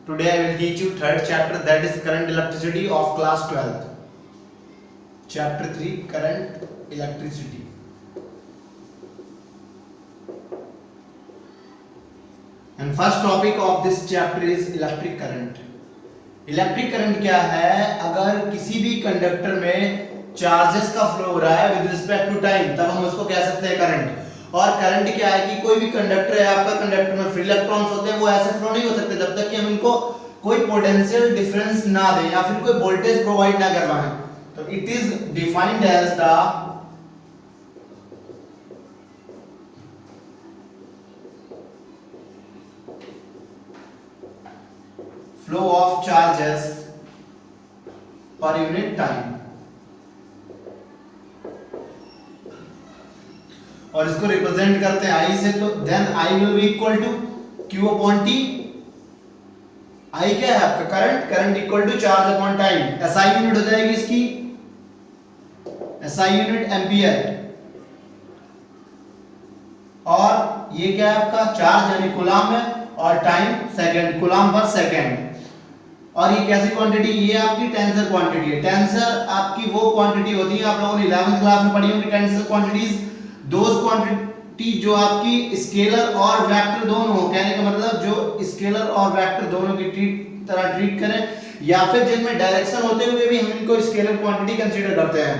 Today I will teach you third chapter, that is current electricity of class 12th. Chapter 3, current electricity. And first topic of this chapter is electric current. Electric current क्या है? अगर किसी भी conductor में charges का flow हो रहा है विद रिस्पेक्ट टू टाइम, तब हम उसको कह सकते हैं करंट। और करंट क्या है कि कोई भी कंडक्टर है आपका, कंडक्टर में फ्री इलेक्ट्रॉन्स होते हैं, वो ऐसे फ्लो नहीं हो सकते जब तक कि हम इनको कोई पोटेंशियल डिफरेंस ना दें या फिर कोई वोल्टेज प्रोवाइड ना करवाएं। तो it is defined as the flow of charges per unit time। और इसको रिप्रेजेंट करते हैं I से, तो then I will be equal to Q upon T। I क्या है आपका? Current. Current equal to charge upon time. SI unit हो जाएगी इसकी, SI यूनिट एम्पियर। और ये क्या है आपका? चार्ज यानी कूलम है, और time second, coulomb per second. और ये कैसी क्वांटिटी? ये आपकी टेंसर क्वांटिटी है। टेंसर आपकी वो क्वांटिटी होती है, आप लोगों ने 11th क्लास में पढ़ी होगी टेंसर क्वांटिटीज। दोज क्वांटिटी जो आपकी स्केलर और वेक्टर दोनों हो, कहने का मतलब जो स्केलर और वेक्टर दोनों की तरह ट्रीट करें, या फिर जिनमें डायरेक्शन होते हुए भी हम इनको स्केलर क्वांटिटी कंसीडर करते हैं।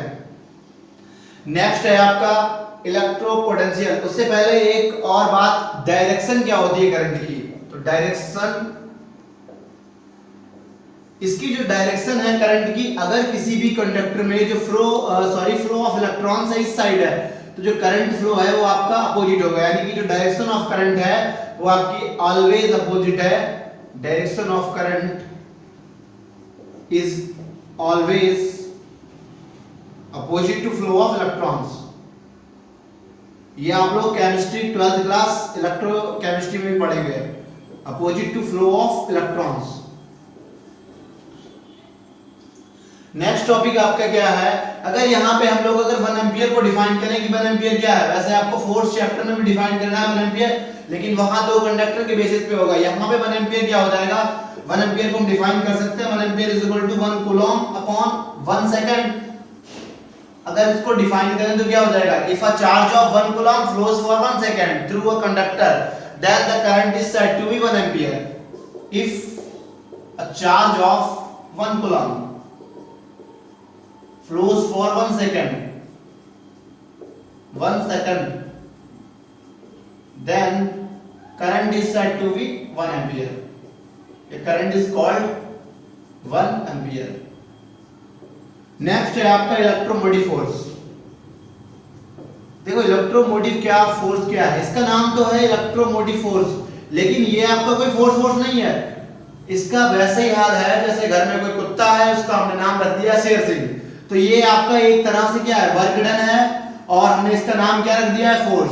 नेक्स्ट है आपका इलेक्ट्रोपोटेंशियल। उससे पहले एक और बात, डायरेक्शन क्या होती है करंट की? तो डायरेक्शन, इसकी जो डायरेक्शन है करंट की, अगर किसी भी कंडक्टर में जो फ्लो ऑफ इलेक्ट्रॉन्स है इस साइड है, तो जो करंट फ्लो है वो आपका अपोजिट होगा, यानी कि जो डायरेक्शन ऑफ करंट है वो आपकी ऑलवेज अपोजिट है। Direction of current is always opposite to flow of electrons. ये आप लोग केमिस्ट्री 12th क्लास इलेक्ट्रोकेमिस्ट्री में भी पढ़ेंगे, opposite to flow of electrons. Next topic आपका क्या है? अगर यहाँ पे हम लोग अगर 1 एम्पियर को डिफाइन करें कि 1 एम्पियर क्या है, वैसे आपको फोर्थ चैप्टर में भी डिफाइन करना है 1 एम्पियर, लेकिन वहां दो कंडक्टर के बेसिस पे होगा। यहाँ पे 1 एम्पियर क्या हो जाएगा? 1 एम्पियर को हम डिफाइन कर सकते हैं 1 ampere is equal to 1 coulomb upon 1 second. अगर इसको डिफाइन करें तो क्या हो जाएगा? If a charge of 1 coulomb flows for 1 second through a conductor, then the current is said to be 1 ampere. If a charge of 1 coulomb flows for 1 second, then current is said to be 1 ampere. The current is called 1 ampere. Next है आपका electromotive force. देखो electromotive क्या force क्या है? इसका नाम तो है इलेक्ट्रोमोटिव फोर्स, लेकिन ये आपका कोई फोर्स नहीं है। इसका वैसे ही हाल है जैसे घर में कोई कुत्ता है, उसका हमने नाम रख दिया शेर सिंह। तो ये आपका एक तरह से क्या है? वर्क डन है, और हमने इसका नाम क्या रख दिया है? फोर्स।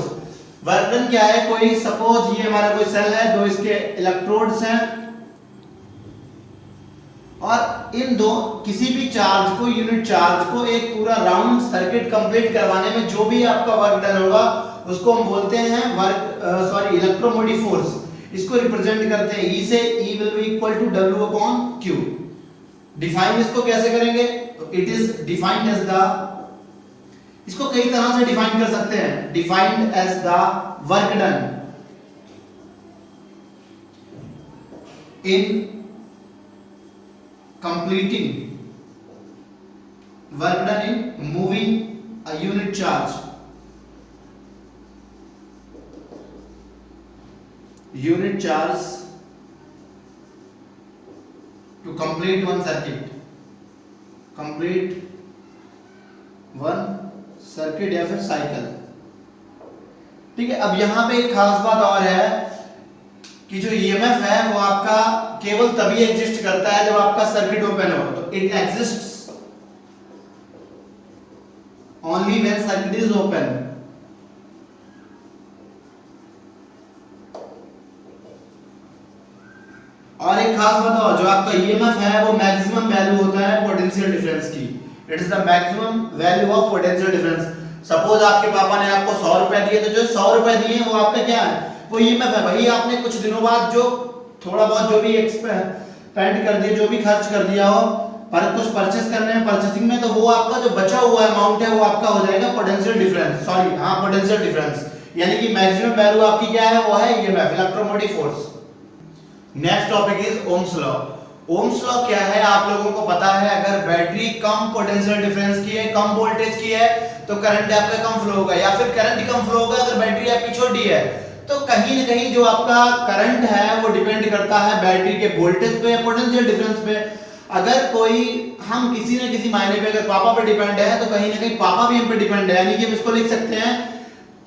वर्क डन क्या है? कोई सपोज ये हमारा कोई सेल है, दो इसके इलेक्ट्रोड्स हैं, और इन दो किसी भी चार्ज को, यूनिट चार्ज को एक पूरा राउंड सर्किट कंप्लीट करवाने में जो भी आपका वर्क डन होगा उसको हम बोलते हैं इलेक्ट्रोमोटिव फोर्स। इसको रिप्रेजेंट करते हैं E से। E will be equal to W upon Q। Define इसको कैसे करेंगे? It is defined as the, इसको कई तरह से डिफाइन कर सकते हैं। Defined as the work done in completing, work done in moving a unit charge, to complete one circuit, या फिर साइकिल। ठीक है। अब यहां पे एक खास बात और है कि जो ईएमएफ है वो आपका केवल तभी एग्जिस्ट करता है जब आपका सर्किट ओपन हो। तो it exists only when circuit is open. और एक खास बात और, जो आपका ईएमएफ है वो मैक्सिमम वैल्यू होता है पोटेंशियल डिफरेंस की। It is the maximum value of potential difference. Suppose आपके पापा ने आपको 100 रुपए दिए, तो जो 100 रुपए दिए वो आपका क्या है? वो ईएमएफ है। वही आपने कुछ दिनों बाद जो थोड़ा बहुत जो भी एक्सपेंड कर दिया, जो भी खर्च कर दिया हो पर कुछ परचेस करने में, परचेसिंग में, तो वो आपका जो बचा हुआ अमाउंट है वो आपका हो जाएगा पोटेंशियल डिफरेंस, सॉरी हाँ पोटेंशियल डिफरेंस, यानी कि मैक्सिमम वैल्यू आपकी क्या है वो है EMF, electromotive force. Next topic is Ohm's law. Ohm's law क्या है आप लोगों को पता है, अगर बैटरी कम पोटेंशियल डिफरेंस की है, कम वोल्टेज की है, तो करंट आपका कम फ्लो होगा, या फिर करंट कम फ्लो होगा अगर बैटरी आपकी छोटी है। तो कहीं ना कहीं जो आपका करंट है वो डिपेंड करता है बैटरी के वोल्टेज पे, पोटेंशियल डिफरेंस पे। अगर कोई हम किसी न किसी मायने पे अगर पापा पे डिपेंड है तो कहीं ना कहीं पापा भी हम पे डिपेंड है, यानी कि हम इसको लिख सकते हैं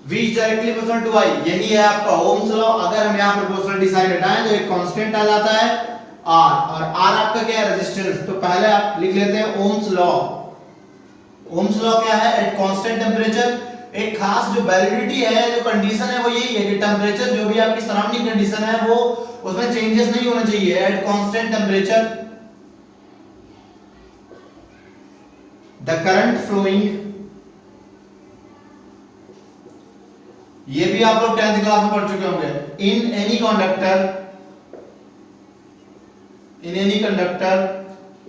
V is directly proportional to I, यही है आपका ओम्स लॉ। अगर हम यहाँ प्रोपोर्शनलिटी साइन हटाएं तो एक कांस्टेंट आ जाता है R, और R आपका क्या है रेजिस्टेंस। तो पहले आप लिख लेते हैं ओम्स लॉ। ओम्स लॉ क्या है, एट कांस्टेंट टेंपरेचर, एक खास जो वैलिडिटी है, जो कंडीशन है वो यही है कि टेंपरेचर जो भी आपकी सराउंडिंग कंडीशन है वो उसमें चेंजेस नहीं होना चाहिए। At constant temperature the current flowing, ये भी आप लोग 10th क्लास में पढ़ चुके होंगे, in any conductor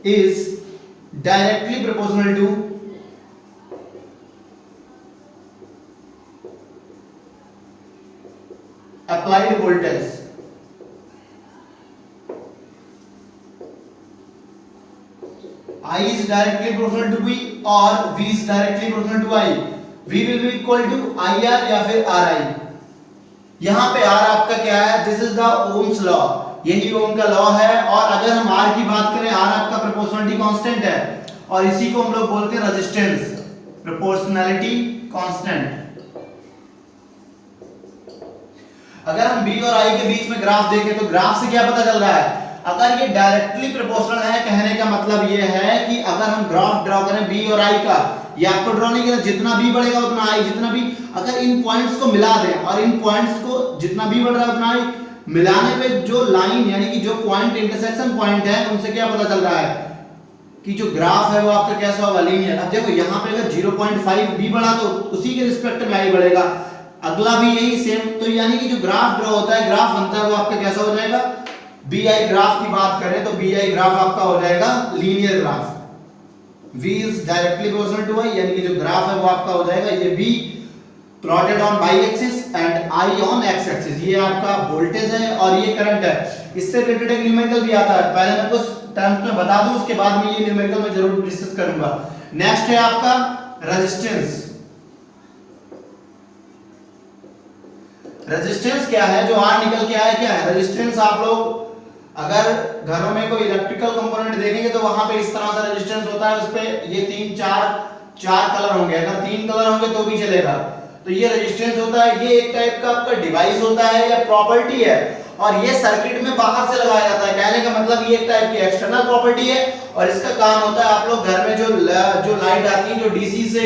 is directly proportional to applied voltage। I is directly proportional to V और V is directly proportional to I। V will be equal to IR या फिर RI। यहाँ पे R आपका क्या है, this is the Ohm's law, यही ओम का लॉ है। और अगर हम R की बात करें, R आपका प्रोपोर्शनलिटी कांस्टेंट है और इसी को हम लोग बोलते हैं रेजिस्टेंस, प्रोपोर्शनलिटी कांस्टेंट। अगर हम B और I के बीच में ग्राफ देखें तो ग्राफ से क्या पता चल रहा है, अगर ये डायरेक्टली प्रोपोर्शनल है, कहने का मतलब ये है कि अगर हम ग्राफ ड्रॉ करें B और I का, ये आपको ड्रॉ नहीं करना, जितना B बढ़ेगा उतना I, जितना भी अगर इन पॉइंट्स को मिला दें और इन पॉइंट्स को जितना B बढ़ रहा है उतना I, मिलाने पे जो लाइन यानी कि जो पॉइंट इंटरसेक्शन पॉइंट है उनसे क्या पता चल रहा है कि जो ग्राफ है वो आपका कैसा होगा, लीनियर। अब देखो यहाँ पे अगर 0.5 B बढ़ा तो उसी के रिस्पेक्ट में I बढ़ेगा, अगला भी यही सेम। तो यानी कि जो ग्राफ ड्रॉ होता है, ग्राफ बनता है, वो आपका कैसा हो जाएगा, BI ग्राफ की बात करें तो BI ग्राफ आपका हो जाएगा linear graph. V is directly proportional to I, यानी कि जो ग्राफ है वो आपका हो जाएगा ये B plotted on y axis and I on x axis. ये आपका वोल्टेज है और ये करंट है। इससे रिलेटेड एक न्यूमेरिकल भी आता है, पहले मैं कुछ टर्म्स में बता दूं, उसके बाद में ये न्यूमेरिकल में जरूर डिस्कस करूंगा। नेक्स्ट है आपका रेजिस्टेंस। रेजिस्टेंस क्या है, जो R निकल के आया क्या है रेजिस्टेंस। आप लोग अगर घरों में कोई इलेक्ट्रिकल कंपोनेंट देखेंगे तो वहां पे इस तरह से रेजिस्टेंस होता है, उस पे ये 3-4 कलर होंगे, अगर 3 कलर होंगे तो भी चलेगा। तो ये रेजिस्टेंस होता है, ये एक टाइप का आपका डिवाइस होता है या प्रॉपर्टी है, और ये सर्किट में बाहर से लगाया जाता है। कहने का मतलब ये एक टाइप की एक्सटर्नल प्रॉपर्टी है और इसका काम होता है आप लोग घर में जो लाइट आती है, जो डीसी से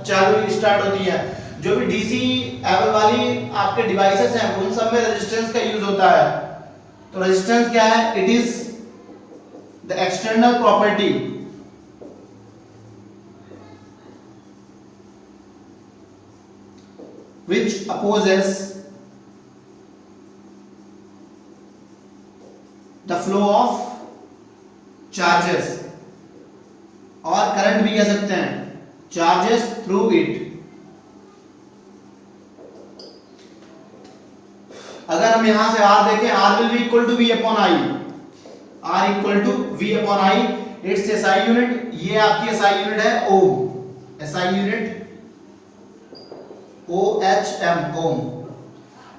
चालू स्टार्ट होती है, जो भी डीसी एवल वाली आपके डिवाइसेस हैं उन सब में रेजिस्टेंस का यूज होता है। तो रेजिस्टेंस क्या है, it is the external property which opposes the flow of charges, और करंट भी कह सकते हैं, charges through it। अगर हम यहां से R देखें, R will be equal to V upon I, R equal to V upon I, its SI unit, ये आपकी SI यूनिट है ओम, SI यूनिट OHM ओम।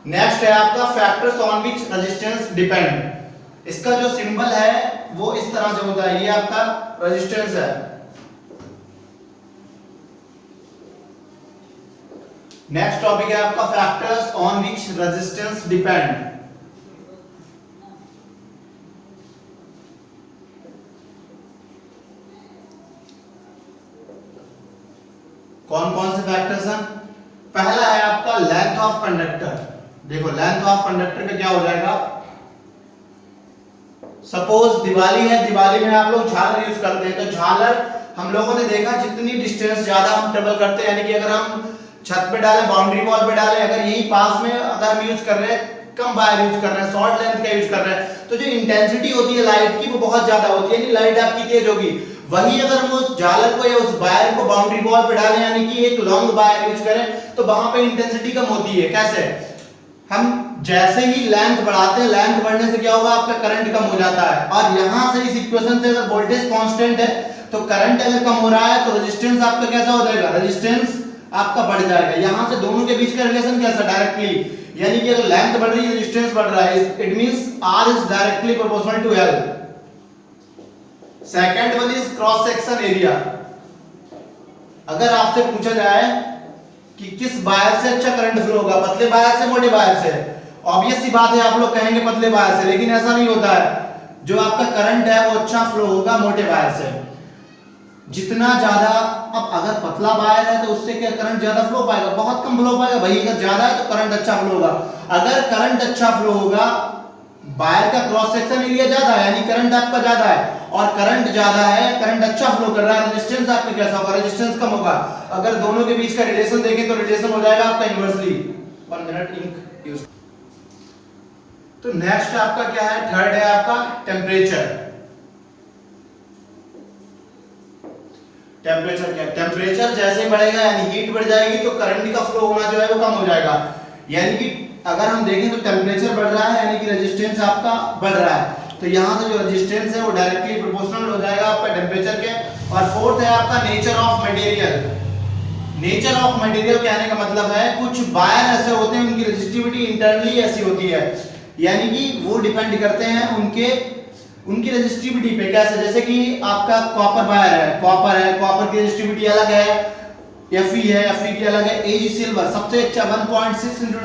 नेक्स्ट है आपका factors on which resistance depend. इसका जो सिंबल है वो इस तरह से होता है, ये आपका रेजिस्टेंस है। नेक्स्ट टॉपिक है आपका factors on which resistance depend. कौन कौन से फैक्टर्स हैं? पहला है आपका लेंथ ऑफ कंडक्टर। देखो लेंथ ऑफ कंडक्टर का क्या हो जाएगा, सपोज दिवाली है, दिवाली में आप लोग झालर यूज करते हैं, तो झालर हम लोगों ने देखा जितनी डिस्टेंस ज्यादा हम ट्रेवल करते हैं, यानी कि अगर हम छत पे डालें, बाउंड्री वॉल पे डालें, अगर यही पास में अगर हम यूज कर रहे हैं कम वायर यूज कर रहे हैं, शॉर्ट लेंथ का यूज कर रहे हैं, तो जो इंटेंसिटी होती है लाइट की वो बहुत ज्यादा होती है, यानी लाइट आपकी तेज होगी। वही अगर हम उस झालर को या उस वायर को बाउंड्री वॉल पे डालें, यानी कि एक लॉन्ग वायर यूज करें, तो वहां पे इंटेंसिटी कम होती है। कैसे? हम जैसे ही लेंथ बढ़ाते हैं, लेंथ बढ़ने से क्या होगा, आपका करंट कम हो जाता है। और यहां से इस इक्वेशन से अगर वोल्टेज कांस्टेंट है तो करंट अगर कम हो रहा है तो रेजिस्टेंस आपका कैसा हो जाएगा, रेजिस्टेंस आपका बढ़ जाएगा। यहां से दोनों के बीच का रिलेशन कैसा, डायरेक्टली, यानी कि अगर लेंथ बढ़ रही है रेजिस्टेंस बढ़ रहा है, it means R is directly proportional to L। Second one is cross section area. अगर आपसे पूछा जाए कि किस वायर से अच्छा करंट फ्लो होगा, पतले वायर से मोटे वायर से, ऑब्वियस सी बात है आप लोग कहेंगे पतले वायर से, लेकिन ऐसा नहीं होता है। जो आपका करंट है वो अच्छा फ्लो होगा मोटे वायर से। जितना ज्यादा, अब अगर पतला वायर है तो उससे क्या करंट ज्यादा फ्लो पाएगा, बहुत कम फ्लो पाएगा। भाई अगर ज्यादा है तो करंट अच्छा फ्लो होगा। अगर करंट अच्छा फ्लो होगा, वायर का क्रॉस सेक्शन एरिया ज्यादा है, यानी करंट आपका ज्यादा है, और करंट ज्यादा है, करंट अच्छा फ्लो कर रहा है, रेजिस्टेंस आपका कैसा होगा, रेजिस्टेंस कम होगा। अगर दोनों के बीच का रिलेशन देखें तो रिलेशन हो जाएगा आपका इनवर्सली। 1 minute ink use. तो नेक्स्ट आपका क्या है, थर्ड है आपका टेम्परेचर। टेम्परेचर क्या है, टेम्परेचर जैसे ही बढ़ेगा यानी हीट बढ़ जाएगी तो करंट का फ्लो होना जो है वो कम हो जाएगा। यानी कि अगर हम देखें तो टेम्परेचर बढ़ रहा है यानी कि रेजिस्टेंस आपका बढ़ रहा है, तो यहां से जो रेजिस्टेंस है वो डायरेक्टली प्रोपोर्शनल हो जाएगा आपका टेम्परेचर के। और फोर्थ है आपका nature of material. Nature of material कहने का मतलब है कुछ वायर ऐसे होते हैं उनकी रेजिस्टिविटी इंटरनली ऐसी होती है, यानी कि वो डिपेंड करते हैं उनकी रेजिस्टिविटी पे। कैसे? जैसे कि आपका कॉपर वायर है, कॉपर की रेजिस्टिविटी अलग है, Fe है, Fe की अलग है। Ag सिल्वर सबसे अच्छा 1.6 × 10⁻⁸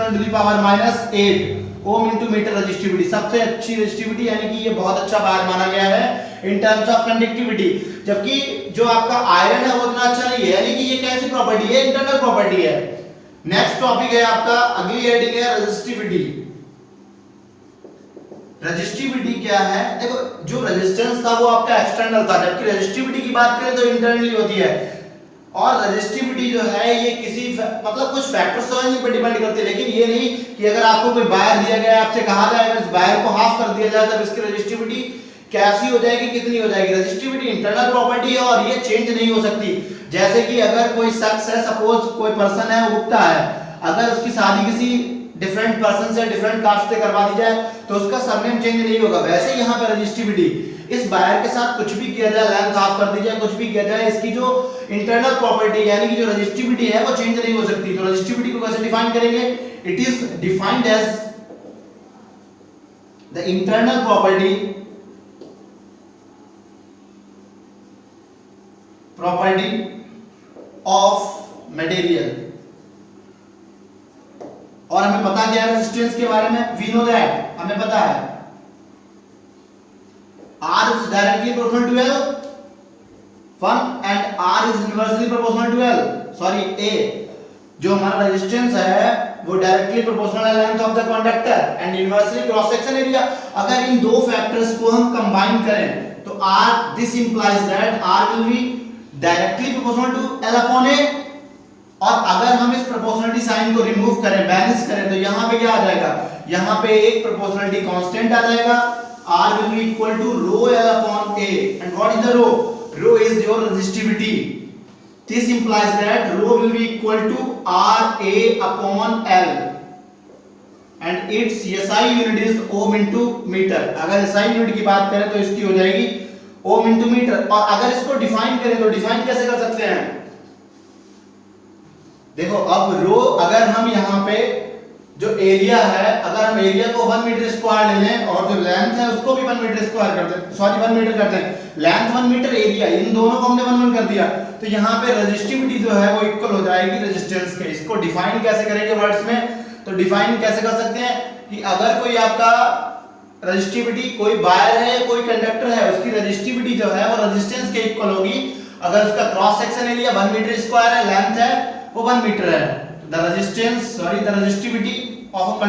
ओम इनटू मीटर रेजिस्टिविटी, सबसे अच्छी रेजिस्टिविटी, यानी कि ये बहुत अच्छा वायर माना गया है इन टर्म्स ऑफ कंडक्टिविटी। जबकि जो आपका आयरन है वो उतना अच्छा नहीं है, यानी कि ये कैसी प्रॉपर्टी है, इंटरनल प्रॉपर्टी है। नेक्स्ट टॉपिक है आपका अगली हेडिंग है रेजिस्टिविटी। रेजिस्टिविटी क्या है? देखो जो रेजिस्टेंस था वो आपका एक्सटर्नल था, जबकि रेजिस्टिविटी की बात करें तो इंटरनली होती है। और रेजिस्टिविटी जो है ये किसी मतलब कुछ फैक्टर्स पर डिपेंड करती है, लेकिन ये नहीं कि अगर आपको कोई वायर दिया गया है, आपसे कहा जाए अगर इस वायर को हाफ कर दिया जाए तब इसकी रेजिस्टिविटी कैसी हो जाएगी, कितनी हो जाएगी। रेजिस्टिविटी इंटरनल प्रॉपर्टी है और ये चेंज नहीं हो सकती। जैसे कि अगर कोई शख्स है, सपोज कोई पर्सन है, वो उगता है, अगर उसकी शादी किसी डिफरेंट पर्सन से, डिफरेंट कास्ट से करवा दी जाए तो उसका सरनेम चेंज नहीं होगा। वैसे यहाँ पे रेजिस्टिविटी, इस वायर के साथ कुछ भी किया जाए, लेंथ हाफ कर दी जाए, कुछ भी किया जाए, इसकी जो इंटरनल प्रॉपर्टी यानी कि जो रेजिस्टिविटी है वो चेंज नहीं हो सकती। तो रेजिस्टिविटी को कैसे डिफाइन करेंगे? It is defined as the internal property of material. और हमें पता क्या है रेजिस्टेंस के बारे में? वी नो दैट, हमें पता है R is directly proportional to L 1 and R is inversely proportional to L, sorry A। जो हमारा रेजिस्टेंस है वो डायरेक्टली प्रोपोर्शनल है length of the conductor and inversely cross section area. अगर इन दो फैक्टर्स को हम कंबाइन करें तो R, this implies that R will be directly proportional to L upon A। और अगर हम इस प्रोपोर्शनलिटी साइन को रिमूव करें, बैलेंस करें, तो यहां पे क्या आ जाएगा? यहां पे एक प्रोपोर्शनलिटी कांस्टेंट आ जाएगा, R will be equal to rho L upon A। And what is the rho? Rho is your resistivity. This implies that rho will be equal to RA upon L and its SI unit is ohm into meter। अगर SI unit की बात करें तो इसकी हो जाएगी ओम into metre. और अगर इसको डिफाइन करें तो डिफाइन कैसे कर सकते हैं? देखो अब रो, अगर हम यहाँ पे जो एरिया है, अगर हम एरिया को 1 मीटर स्क्वायर ले लें और जो लेंथ है उसको भी 1 मीटर स्क्वायर करते हैं, सॉरी 1 मीटर करते हैं, लेंथ 1 मीटर, एरिया, इन दोनों को हमने 1 कर दिया, तो यहाँ पे रेजिस्टिविटी जो है वो इक्वल हो जाएगी रेजिस्टेंस के। इसको डिफाइन कैसे करेंगे वर्ड्स में? तो डिफाइन कैसे कर सकते हैं कि अगर कोई आपका रेजिस्टिविटी, कोई वायर है, कोई कंडक्टर है, उसकी रेजिस्टिविटी जो है वो रेजिस्टेंस के इक्वल होगी अगर उसका cross section area 1 metre square है, लेंथ है वो 1 मीटर है। The resistivity of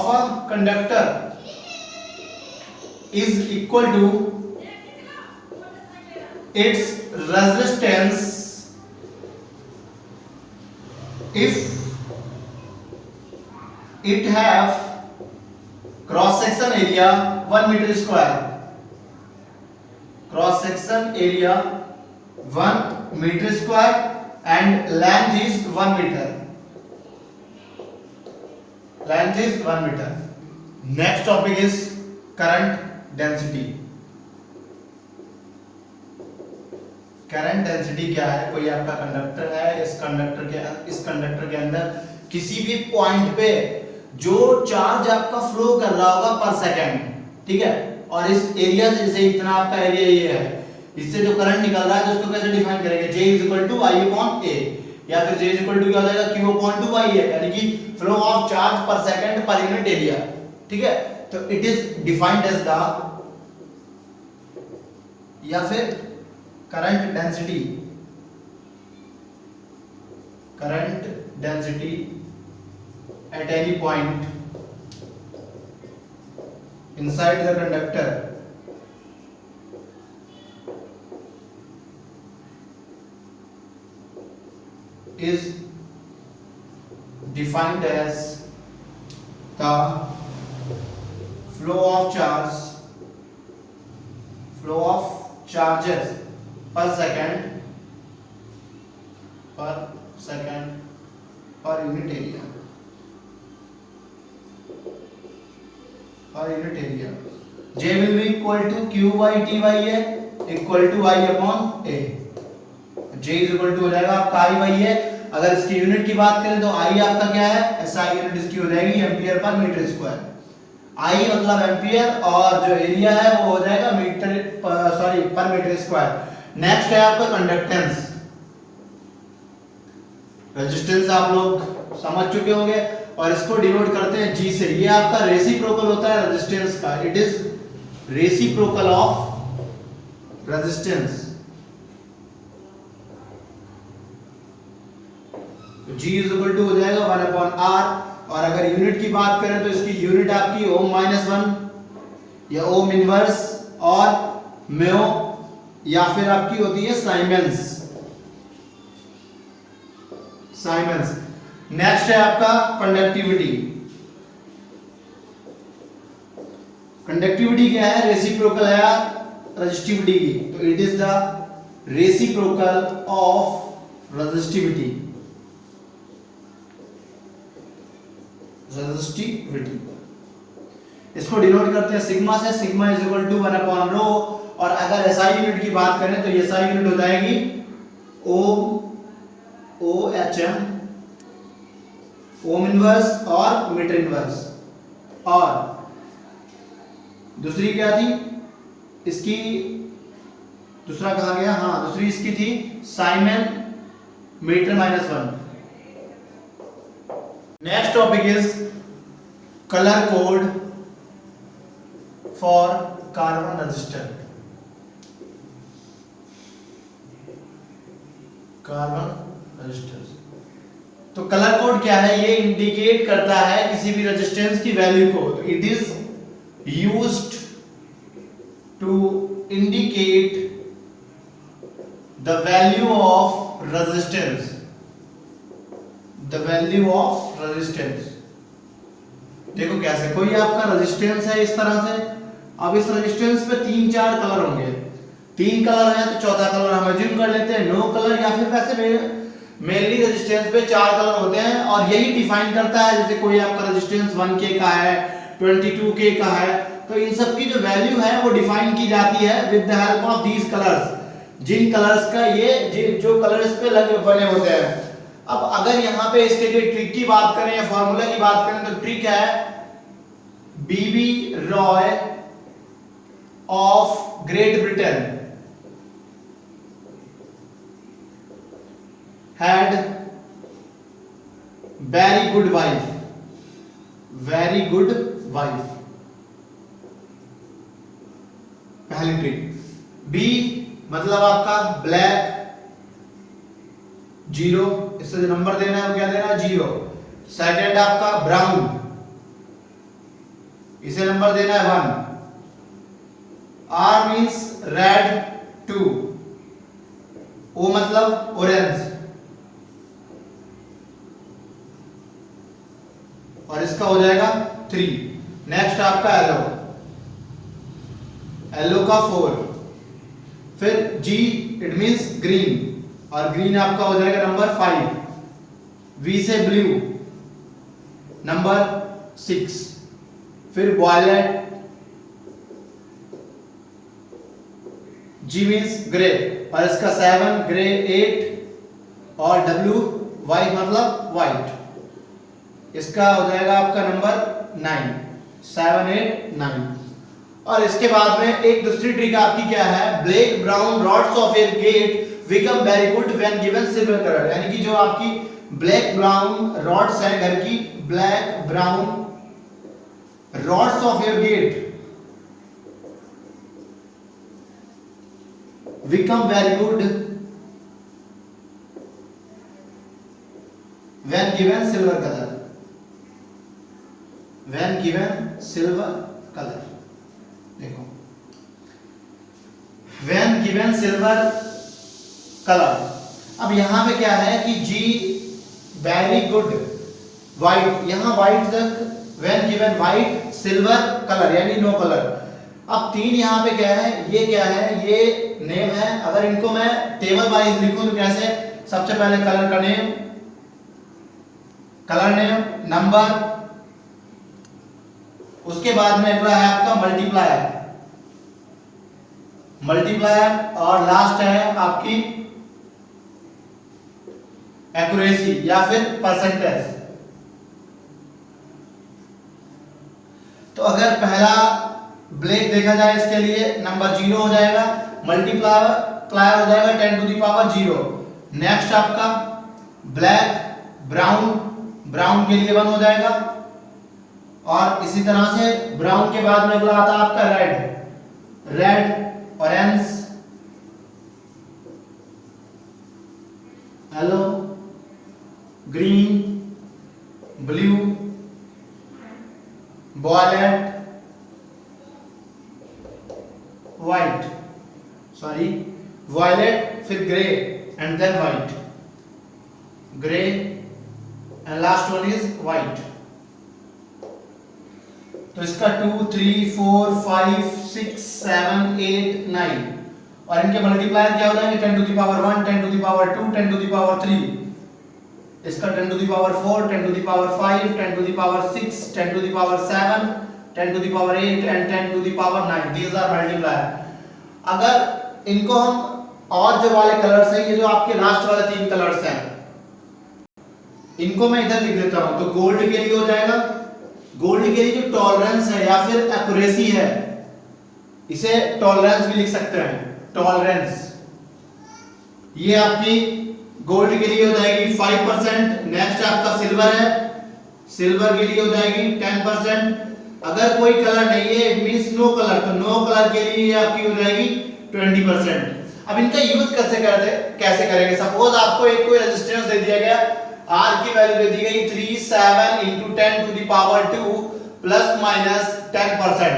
a conductor is equal to its resistance if it have cross section area 1 metre square, cross section area 1 metre square and length is 1 metre, length is 1 metre. Next topic is current density. Current density क्या है? कोई आपका conductor है, इस conductor के अंदर किसी भी पॉइंट पे जो चार्ज आपका फ्लो कर रहा होगा पर सेकंड, ठीक है, और इस एरिया से, जैसे इतना आपका एरिया ये है, इससे जो करंट निकल रहा है तो उसको कैसे डिफाइन करेंगे? J equal to I upon A, या फिर J इक्वल टू क्या हो जाएगा? Q अपॉन 2 आई है, यानी कि flow of charge per second per unit area, ठीक है। तो it is defined as the, या फिर current density, current density at any point inside the conductor is defined as the flow of charges per second per unit area, J will be equal to Q by T by A equal to I upon A। J is equal to हो जाएगा आपका I by A। अगर इसकी unit की बात करें तो I आपका क्या है? SI यूनिट इसकी हो जाएगी ampere per metre square. I मतलब एम्पियर और जो एरिया है वो हो जाएगा पर मीटर स्क्वायर। नेक्स्ट है आपका कंडक्टेंस। रेजिस्टेंस आप लोग समझ चुके होंगे और इसको डिनोट करते हैं G से। ये आपका रेसिप्रोकल होता है रेजिस्टेंस का, it is reciprocal of resistance. G is equal to हो जाएगा 1 अपॉन R, और अगर यूनिट की बात करें तो इसकी यूनिट आपकी ओम माइनस 1 या ओम इनवर्स और म्यो, या फिर आपकी होती है साइमेंस। नेक्स्ट है आपका कंडक्टिविटी। कंडक्टिविटी क्या है? रेसिप्रोकल है रेजिस्टिविटी की, तो it is the reciprocal of resistivity. इसको डिनोट करते हैं सिग्मा से। Sigma is equal to 1 upon rho, और अगर एसआई यूनिट की बात करें तो एसआई यूनिट हो जाएगी OHM, ओम इनवर्स और मीटर इनवर्स। और दूसरी क्या थी इसकी? दूसरा कहा गया, हाँ दूसरी इसकी थी siemens metre minus 1। Next topic is colour code for carbon resistor. Carbon resistor, तो कलर कोड क्या है? ये इंडिकेट करता है किसी भी रेजिस्टेंस की वैल्यू को। तो it is used to indicate the value of resistance, the value of resistance. देखो कैसे, कोई आपका रेजिस्टेंस है इस तरह से, अब इस रेजिस्टेंस पे 3-4 कलर होंगे, 3 कलर है तो चौथा कलर हम अज्यूम कर लेते हैं नो कलर, या फिर वैसे मेनली रेजिस्टेंस पे 4 कलर होते हैं, और यही डिफाइन करता है। जैसे कोई आपका रेजिस्टेंस 1K का है, 22K का है, तो इन सब की जो वैल्यू है वो डिफाइन की जाती है with the help of these colours. जिन कलर्स का ये जो कलर इस पे लगे बने होते हैं। अब अगर यहाँ पे इसके लिए ट्रिक की बात करें या फॉर्मूला की बात करें तो ट्रिक है BB Roy of Great Britain had very good wife, very good wife, पहली ट्रिक। बी मतलब आपका ब्लैक 0, इससे जो नंबर देना है वो क्या देना है? 0। सेकंड आपका ब्राउन, इसे नंबर देना है 1। आर मींस रेड 2, ओ मतलब ऑरेंज, और इसका हो जाएगा 3। नेक्स्ट आपका येलो का 4। फिर G इट मींस ग्रीन, और ग्रीन आपका हो जाएगा नंबर 5। V से ब्लू नंबर 6। फिर वॉयलेट, G मींस ग्रे, और इसका 7, ग्रे 8, और W वाइट मतलब वाइट, इसका हो जाएगा आपका नंबर 9। 7 8 9। और इसके बाद में एक दूसरी ट्रिक आपकी क्या है, black brown rods of a gate become very good when given silver colour, यानी कि जो आपकी ब्लैक ब्राउन रॉड्स है घर की, black brown rods of your gate become very good when given silver color, when given silver color। देखो when given silver color, अब यहां पे क्या है कि G very good white, यहां white तक when given white silver color यानी नो कलर। अब 3 यहाँ पे क्या है, ये क्या है, ये नेम है। अगर इनको मैं टेबल वाइज लिखूं तो कैसे, सबसे पहले कलर का नेम, कलर नेम, नंबर, उसके बाद में अगला है आपका मल्टीप्लायर, मल्टीप्लायर, और लास्ट है आपकी एक्यूरेसी या फिर परसेंटेज। तो अगर पहला ब्लैक देखा जाए इसके लिए नंबर 0 हो जाएगा, मल्टीप्लायर हो जाएगा 10 टू द पावर 0। नेक्स्ट आपका ब्लैक ब्राउन, ब्राउन के लिए 1 हो जाएगा, और इसी तरह से ब्राउन के बाद में अगला आता है आपका red, red, orange, yellow, green, blue, violet, white, sorry violet, फिर grey and then white, grey and last one is white. तो इसका 2 3 4 5 6 7 8 9, और इनके मल्टीप्लायर क्या हो जाएंगे, 10 to the power 1, 10 to the power 2, 10 to the power 3, इसका 10 to the power 4, 10 to the power 5, 10 to the power 6, 10 to the power 7, 10 to the power 8 and 10 to the power 9, these are multiplier। अगर इनको हम और जो वाले colours हैं, ये जो आपके लास्ट वाले 3 कलर्स हैं, इनको मैं इधर लिख देता हूं। तो गोल्ड के लिए हो जाएगा, गोल्ड के लिए जो टॉलरेंस है या फिर एक्यूरेसी है, इसे टॉलरेंस भी लिख सकते हैं, टॉलरेंस, ये आपकी गोल्ड के लिए हो जाएगी 5%। नेक्स्ट आपका सिल्वर है, सिल्वर के लिए हो जाएगी 10%। अगर कोई कलर नहीं है इट मींस नो कलर, तो नो कलर के लिए आपकी हो जाएगी 20%। अब इनका यूज कैसे करेंगे, सपोज आपको एक कोई रेजिस्टेंस दे दिया गया, R की वैल्यू दे दी गई 37 into 10 to the power 2 plus minus 10%।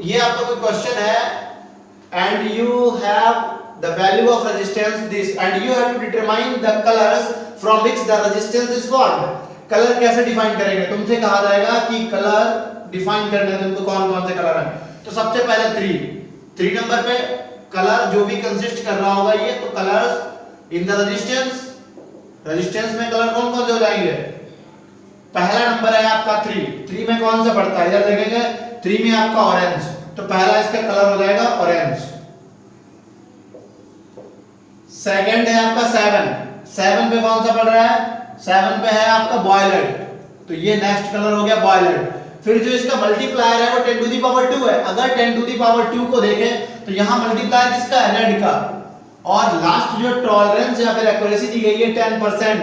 ये आपका कोई क्वेश्चन है and you have the value of resistance this and you have to determine the colors from which the resistance is formed। Colour कैसे define करेंगे, तुमसे कहा जाएगा कि कलर डिफाइन करने तुमको कौन कौन से कलर हैं। तो सबसे पहले 3 नंबर पे कलर जो भी कंसिस्ट कर रहा होगा ये, तो colours in the resistance, resistance में कलर कौन कौन से हो जाएंगे। पहला नंबर है आपका 3 में कौन सा पड़ता है, इधर देखेंगे 3 में आपका ऑरेंज, तो पहला इसका कलर हो जाएगा ऑरेंज। सेकंड है आपका 7 पे कौन सा पड़ रहा है, 7 पे है आपका वॉयलेट, तो ये नेक्स्ट कलर हो गया वॉयलेट। फिर जो इसका मल्टीप्लायर है वो 10 टू दी पावर 2 है। अगर 10 टू दी पावर 2 को देखें तो यहाँ मल्टीप्लायर किसका है, रेड का। और लास्ट जो टॉलरेंस या फिर एक्यूरेसी दी गई है 10%,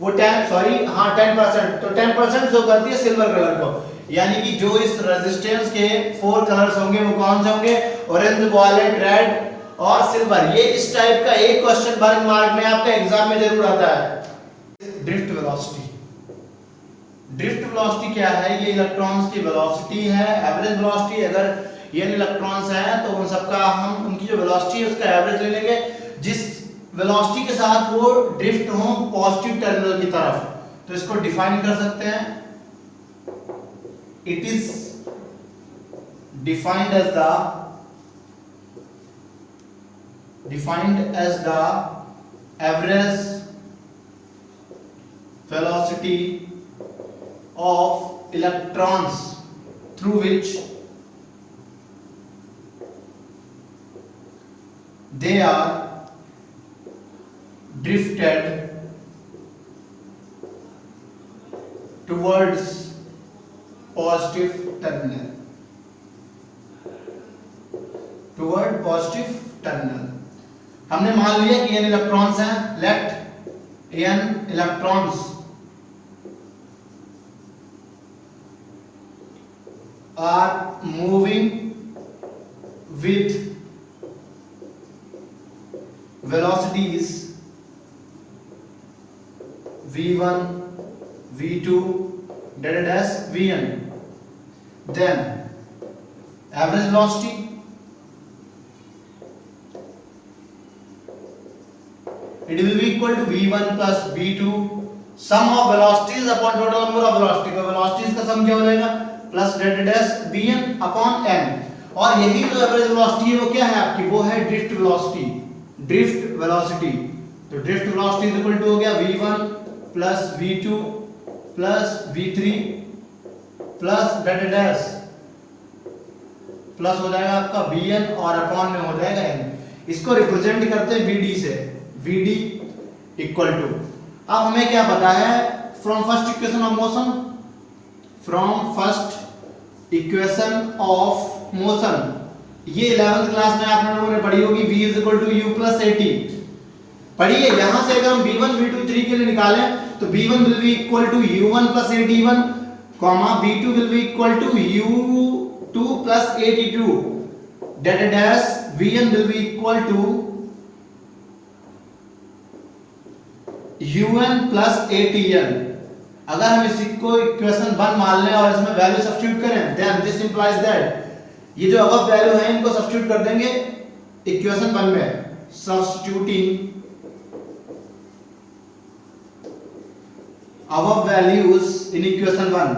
वो 10%, तो 10% शो करती है सिल्वर कलर को। यानी कि जो इस रेजिस्टेंस के 4 कलर्स होंगे वो कौन से होंगे, ऑरेंज, वॉयलेट, रेड और सिल्वर। ये इस टाइप का एक क्वेश्चन बर्ग मार्क में आपका एग्जाम में जरूर आता है। ड्रिफ्ट वेलोसिटी, ड्रिफ्ट वेलोसिटी क्या है, ये इलेक्ट्रॉन्स की वेलोसिटी है। एवरेज वेलोसिटी, अगर ये इलेक्ट्रॉन्स हैं तो उन सबका हम उनकी जो वेलोसिटी है उसका एवरेज ले लेंगे, जिस वेलोसिटी के साथ वो ड्रिफ्ट हो पॉजिटिव टर्मिनल की तरफ। तो इसको डिफाइन कर सकते हैं, it is defined as the average velocity of electrons through which they are drifted towards positive terminal, toward positive terminal। हमने मान लिया कि n इलेक्ट्रॉन्स हैं, let n electrons are moving with velocities v1, v2, vn, then average velocity it will be equal to v1 plus v2 sum of velocities upon total number of velocities। तो velocities का sum क्या हो जाएगा, plus delta dash vn upon n। और यही जो average velocity है वो क्या है आपकी, वो है ड्रिफ्ट वेलोसिटी। ड्रिफ्ट वेलोसिटी, तो drift velocity is equal to हो गया v1 plus v2 plus v3 plus delta dash plus हो जाएगा आपका vn और अपॉन में हो जाएगा n। इसको रिप्रेजेंट करते हैं vd से, vd इक्वल टू, अब हमें क्या पता है from first equation of motion, from first equation of motion, ये 11th क्लास में आप लोगों ने पढ़ी होगी, v is equal to u plus at पढ़ी है। यहां से अगर हम v1 v2 3 के लिए निकालें तो v1 will be equal to u1 plus at1 comma v2 will be equal to u2 plus at2 delta dash vn will be equal to un plus atn। अगर हम इसको इक्वेशन 1 मान लें और इसमें वैल्यू सब्स्टिट्यूट करें, देन दिस इंप्लाइज दैट ये जो अबव वैल्यू है इनको सब्स्टिट्यूट कर देंगे इक्वेशन 1 में, substituting above values in equation 1,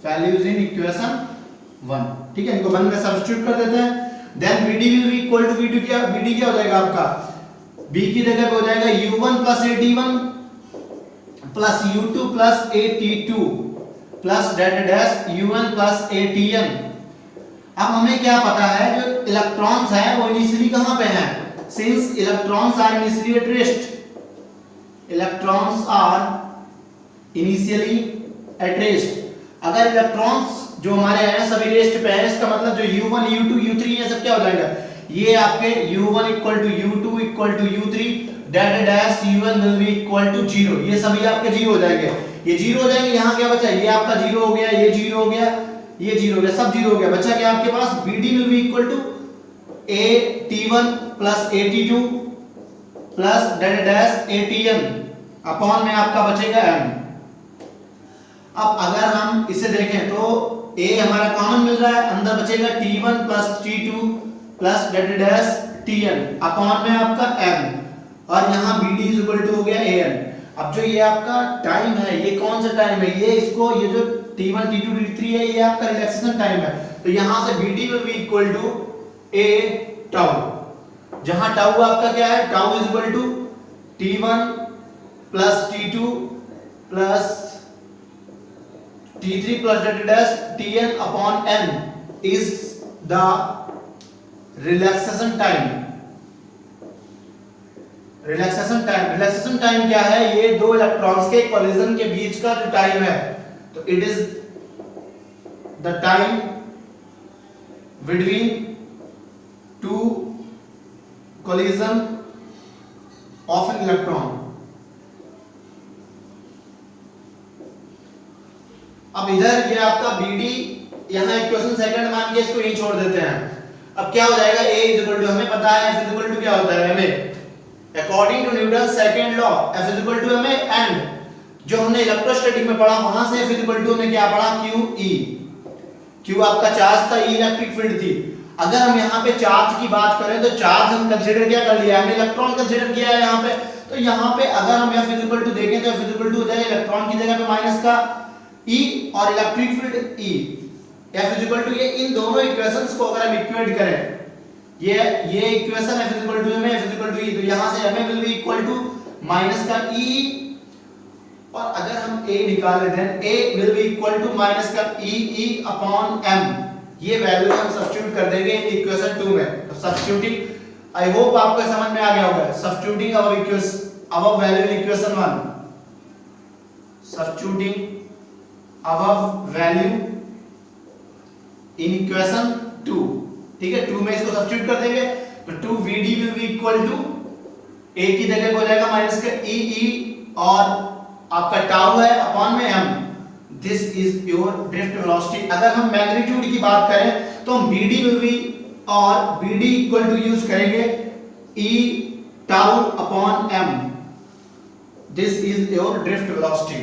values in equation 1, ठीक है, इनको 1 में सब्स्टिट्यूट कर देते हैं। Then vd will be equal to v2 क्या, vd क्या हो जाएगा आपका, b की जगह पे हो जाएगा u1 plus at1 plus u2 plus at2 plus delta dash un plus atn। अब हमें क्या पता है जो इलेक्ट्रॉन्स हैं वो इनिशियली कहां पे हैं, since electrons are initially at rest, electrons are initially at rest. अगर इलेक्ट्रॉन्स जो हमारे हैं सभी रेस्ट पे हैं, इसका मतलब जो u1 u2 u3 ये सब क्या हो जाएगा, ये आपके u1 equal to u2 equal to u3 delta dash un will be equal to 0, ये सभी आपके 0 हो जाएंगे, ये 0 हो जाएंगे। यहाँ क्या बचा, ये आपका 0 हो गया, ये 0 हो गया, ये 0 हो गया, सब 0 हो गया, बचा क्या आपके पास vd will be equal to at1 plus at2 plus delta dash atn upon में आपका बचेगा n। अब अगर हम इसे देखें तो a हमारा कॉमन मिल रहा है, अंदर बचेगा t1 plus t2 plus delta dash tn upon में आपका n, और यहाँ bd इज इक्वल टू हो गया an। अब जो ये आपका टाइम है, ये कौन सा टाइम है, ये इसको ये जो t1 t2 t3 है ये आपका रिलैक्सेशन टाइम है, तो यहाँ से bd will be equal to a tau, जहाँ टाउ आपका क्या है, tau is equal to t1 plus t2 plus t3 plus delta dash tn upon n is the relaxation time. Relaxation time क्या है, ये दो इलेक्ट्रॉन्स के कोलिजन के बीच का जो टाइम है, तो it is the time between two collision of an electron. अब इधर ये आपका bd, यहां इक्वेशन सेकंड मान के इसको यहीं छोड़ देते हैं। अब क्या हो जाएगा, a इज इक्वल टू, हमें पता है f इज इक्वल टू क्या होता है, हमें according to Newton second law f is equal to हमें एंड जो हमने इलेक्ट्रोस्टैटिक में पढ़ा वहां से f इज इक्वल टू हमने क्या पढ़ा, q आपका चार्ज था, e इलेक्ट्रिक फील्ड थी। अगर हम यहाँ पे चार्ज की बात करें तो चार्ज हम कंसीडर क्या कर लिया, हमने इलेक्ट्रॉन कंसीडर किया है यहाँ पे, तो यहाँ पे अगर हम F इक्वल टू देखें तो F इक्वल टू हो जाएगा इलेक्ट्रॉन की जगह पे माइनस का E और electric field E। F equal to ये इन दोनों इक्वेशंस को अगर हम इक्वेट करें, ये इक्वेशन F इक्वल टू में F इक्वल टू E, तो यहाँ से हमें will be equal to minus का E, और अगर हम A निकाल लेते हैं A will be equal to minus का E अपॉन M। ये वैल्यू हम सब्स्टिट्यूट कर देंगे इक्वेशन 2 में। तो सब्स्टिट्यूटिंग, आई होप आपको समझ में आ गया होगा। Substituting above value in equation 1, substituting above value in equation 2, ठीक है। 2 में इसको सब्स्टिट्यूट कर देंगे तो 2VD will be equal to A की जगह हो जाएगा माइनस का E और आपका टाउ है अपॉन में M। This is your drift velocity. अगर हम मैग्नीट्यूड की बात करें तो हम BD will be और BD इक्वल टू यूज करेंगे E tau upon M। This is your drift velocity.